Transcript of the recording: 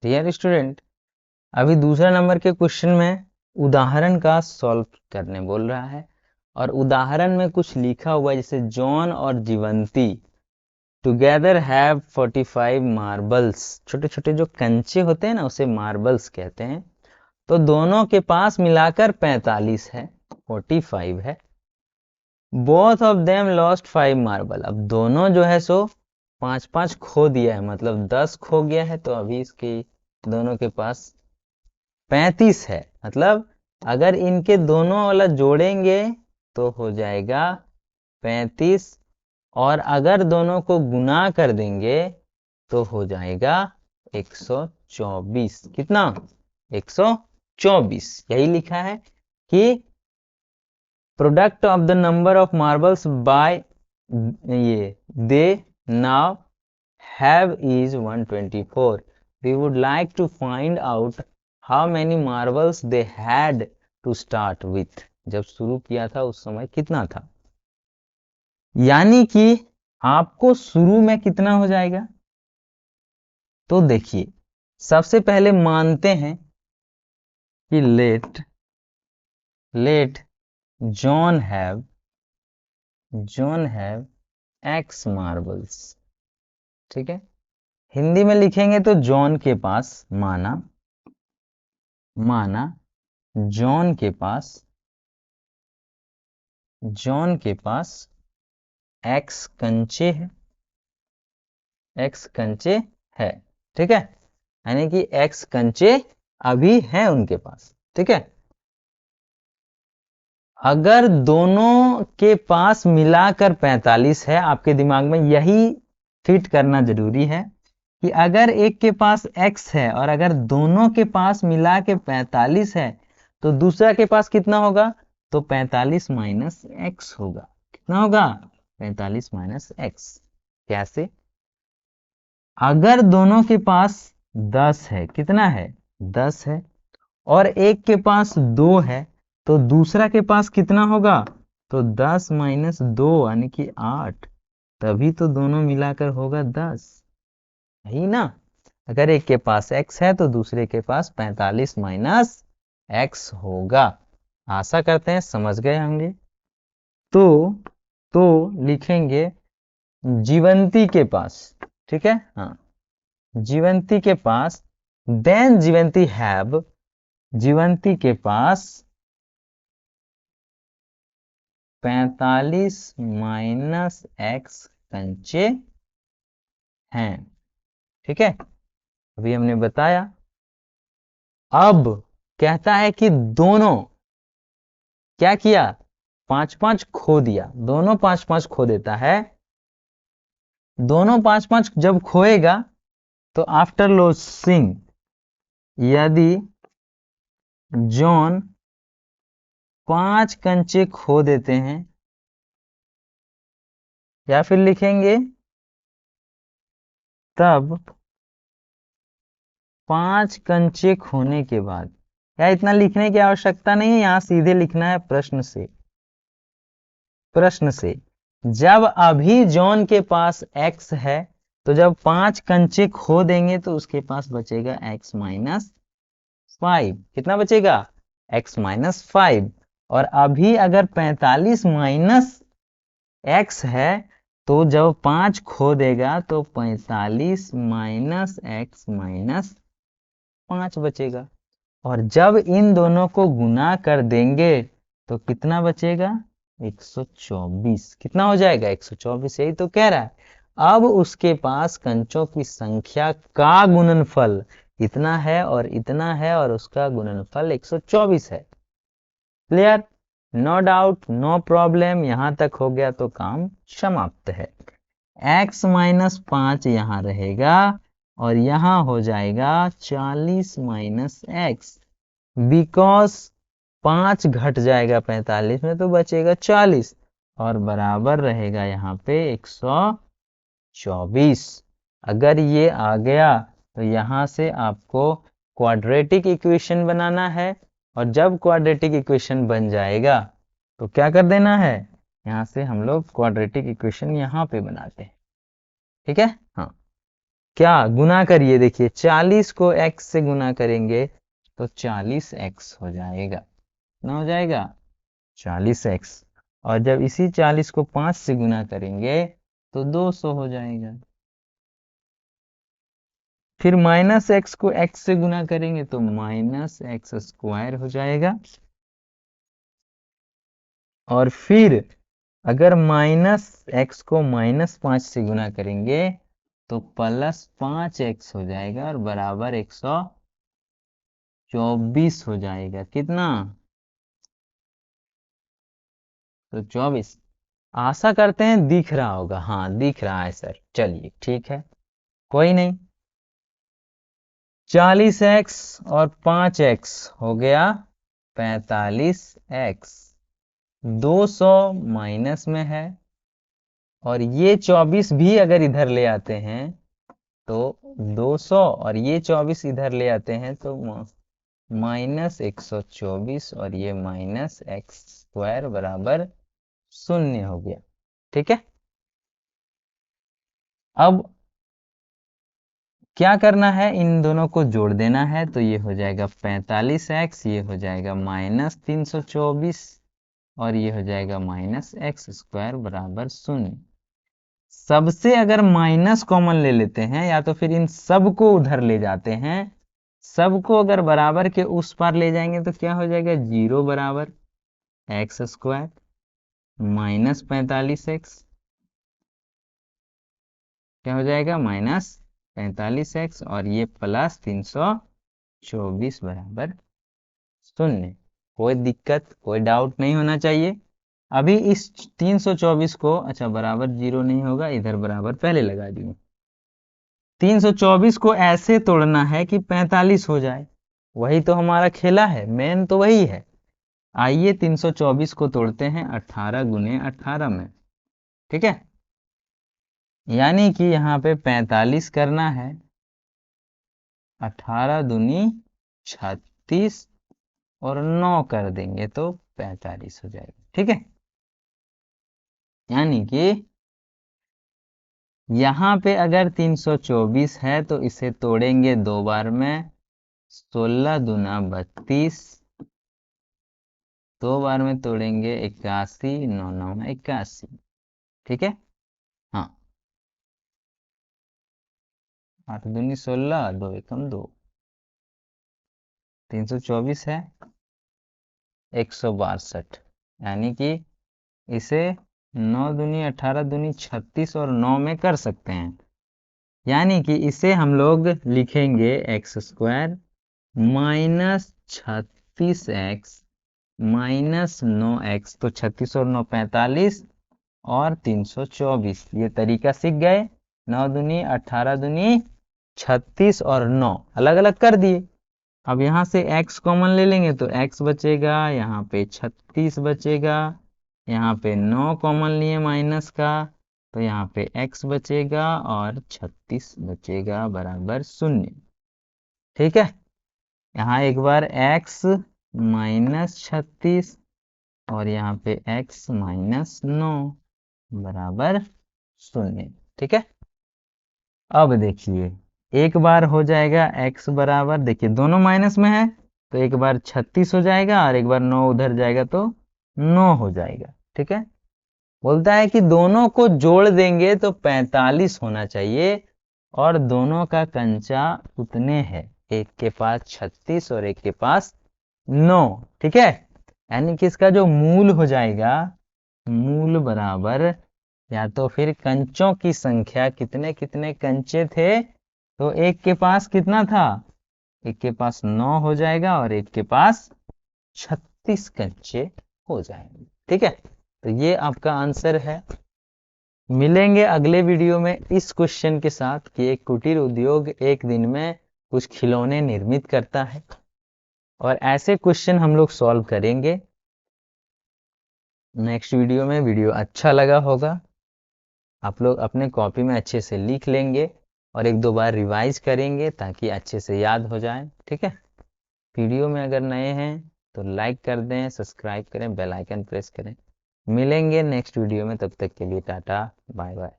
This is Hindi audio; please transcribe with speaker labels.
Speaker 1: डियर स्टूडेंट, अभी दूसरा नंबर के क्वेश्चन में उदाहरण का सॉल्व करने बोल रहा है और उदाहरण में कुछ लिखा हुआ है जैसे जॉन और जीवंती टुगेदर हैव 45 मार्बल्स। छोटे छोटे जो कंचे होते हैं ना उसे मार्बल्स कहते हैं। तो दोनों के पास मिलाकर 45 है, 45 है। Both of them lost 5 marble. अब दोनों जो है सो 5-5 खो दिया है, मतलब 10 खो गया है। तो अभी इसके दोनों के पास 35 है। मतलब अगर इनके दोनों वाला जोड़ेंगे तो हो जाएगा 35, और अगर दोनों को गुना कर देंगे तो हो जाएगा 124। कितना? 124। यही लिखा है कि product of the number of marbles by ये they now have is 124। We would like to find out how many marbles they had to start with. जब शुरू किया था उस समय कितना था, यानी कि आपको शुरू में कितना हो जाएगा। तो देखिए, सबसे पहले मानते हैं कि let John have x marbles. ठीक है, हिंदी में लिखेंगे तो जॉन के पास माना जॉन के पास x कंचे है। ठीक है, यानी कि x कंचे अभी हैं उनके पास। ठीक है, अगर दोनों के पास मिलाकर 45 है, आपके दिमाग में यही फिट करना जरूरी है कि अगर एक के पास x है और अगर दोनों के पास मिला के 45 है तो दूसरा के पास कितना होगा। तो 45 माइनस एक्स होगा। कितना होगा? 45 माइनस एक्स। कैसे? अगर दोनों के पास 10 है, कितना है? 10 है, और एक के पास 2 है तो दूसरा के पास कितना होगा? तो 10 माइनस 2 यानी कि 8। तभी तो दोनों मिलाकर होगा 10, यही ना। अगर एक के पास x है तो दूसरे के पास 45 माइनस x होगा। आशा करते हैं समझ गए होंगे। तो लिखेंगे जीवंती के पास। ठीक है, हाँ, जीवंती के पास देन जीवंती के पास 45 माइनस एक्स कंचे हैं। ठीक है, अभी हमने बताया। अब कहता है कि दोनों क्या किया? 5-5 खो दिया। दोनों 5-5 खो देता है। दोनों 5-5 जब खोएगा तो आफ्टर लॉसिंग, यदि जॉन 5 कंचे खो देते हैं, या फिर लिखेंगे तब 5 कंचे खोने के बाद, या इतना लिखने की आवश्यकता नहीं है, यहां सीधे लिखना है प्रश्न से। जब अभी जॉन के पास x है तो जब 5 कंचे खो देंगे तो उसके पास बचेगा x माइनस 5। कितना बचेगा? x minus 5। और अभी अगर 45 माइनस x है तो जब 5 खो देगा तो 45 माइनस x माइनस 5 बचेगा। और जब इन दोनों को गुना कर देंगे तो कितना बचेगा? 124। कितना हो जाएगा? 124। यही तो कह रहा है। अब उसके पास कंचों की संख्या का गुणनफल इतना है और इतना है, और उसका गुणनफल 124 है। Clear? No doubt, no problem. यहां तक हो गया तो काम समाप्त है। x माइनस 5 यहां रहेगा और यहां हो जाएगा 40 माइनस एक्स, बिकॉज 5 घट जाएगा 45 में तो बचेगा 40, और बराबर रहेगा यहाँ पे 124। अगर ये आ गया तो यहाँ से आपको क्वाड्रेटिक इक्वेशन बनाना है, और जब क्वाड्रेटिक इक्वेशन बन जाएगा तो क्या कर देना है, यहाँ से हम लोग क्वाड्रेटिक इक्वेशन यहाँ पे बनाते हैं। ठीक है, हाँ। क्या गुना करिए, देखिए 40 को x से गुना करेंगे तो 40x हो जाएगा, ना हो जाएगा 40x। और जब इसी 40 को 5 से गुना करेंगे तो 200 हो जाएगा। फिर माइनस x को x से गुना करेंगे तो माइनस एक्स स्क्वायर हो जाएगा। और फिर अगर माइनस x को -5 से गुना करेंगे तो +5x हो जाएगा और बराबर 124 हो जाएगा। कितना? तो 24। आशा करते हैं दिख रहा होगा। हाँ दिख रहा है सर, चलिए ठीक है, कोई नहीं। 40x और 5x हो गया 45x। 200 माइनस में है और ये 24 भी अगर इधर ले आते हैं तो 200 और ये 24 इधर ले आते हैं तो -124 और ये -x² बराबर 0 हो गया। ठीक है, अब क्या करना है, इन दोनों को जोड़ देना है। तो ये हो जाएगा 45x, ये हो जाएगा -324 और ये हो जाएगा -x² बराबर 0। सबसे अगर माइनस कॉमन ले लेते हैं या तो फिर इन सब को उधर ले जाते हैं, सबको अगर बराबर के उस पार ले जाएंगे तो क्या हो जाएगा, 0 बराबर x² -45x, क्या हो जाएगा -45x और ये +324 बराबर 0। कोई दिक्कत कोई डाउट नहीं होना चाहिए। अभी इस 324 को, अच्छा बराबर 0 नहीं होगा, इधर बराबर पहले लगा दिए। 324 को ऐसे तोड़ना है कि 45 हो जाए, वही तो हमारा खेला है, मेन तो वही है। आइए 324 को तोड़ते हैं 18 गुने 18 में। ठीक है, यानी कि यहाँ पे 45 करना है, 18 दूनी 36 और 9 कर देंगे तो 45 हो जाएगा। ठीक है, यानी कि यहाँ पे अगर 324 है तो इसे तोड़ेंगे 2 बार में, 16 दूना 32, 2 बार में तोड़ेंगे 81, 9 9 81। ठीक है, हाँ 8 दूनी 16, 2 एकम 2, 324 है 162, यानी कि इसे 9 दूनी 18 दूनी 36 और 9 में कर सकते हैं। यानी कि इसे हम लोग लिखेंगे x² -36x -9x, तो 36 और 9 45 और 324, ये तरीका सीख गए। 9 दूनी 18 दूनी 36 और 9 अलग अलग कर दिए। अब यहाँ से x कॉमन ले लेंगे तो x बचेगा, यहाँ पे 36 बचेगा, यहाँ पे 9 कॉमन लिए माइनस का तो यहाँ पे x बचेगा और 36 बचेगा बराबर 0। ठीक है, यहाँ एक बार x -36 और यहाँ पे x -9 बराबर 0। ठीक है, अब देखिए एक बार हो जाएगा x बराबर, देखिए दोनों माइनस में है तो एक बार 36 हो जाएगा और एक बार 9 उधर जाएगा तो 9 हो जाएगा। ठीक है, बोलता है कि दोनों को जोड़ देंगे तो 45 होना चाहिए और दोनों का कंचा उतने है, एक के पास 36 और एक के पास 9। ठीक है, यानी कि इसका जो मूल हो जाएगा, मूल बराबर, या तो फिर कंचों की संख्या, कितने कितने कंचे थे, तो एक के पास कितना था, एक के पास 9 हो जाएगा और एक के पास 36 कंचे हो जाएंगे। ठीक है, तो ये आपका आंसर है। मिलेंगे अगले वीडियो में इस क्वेश्चन के साथ कि एक कुटीर उद्योग एक दिन में कुछ खिलौने निर्मित करता है, और ऐसे क्वेश्चन हम लोग सॉल्व करेंगे नेक्स्ट वीडियो में। वीडियो अच्छा लगा होगा, आप लोग अपने कॉपी में अच्छे से लिख लेंगे और एक दो बार रिवाइज करेंगे ताकि अच्छे से याद हो जाए। ठीक है, वीडियो में अगर नए हैं तो लाइक कर दें, सब्सक्राइब करें, बेल आइकन प्रेस करें। मिलेंगे नेक्स्ट वीडियो में, तब तक के लिए टाटा बाय बाय।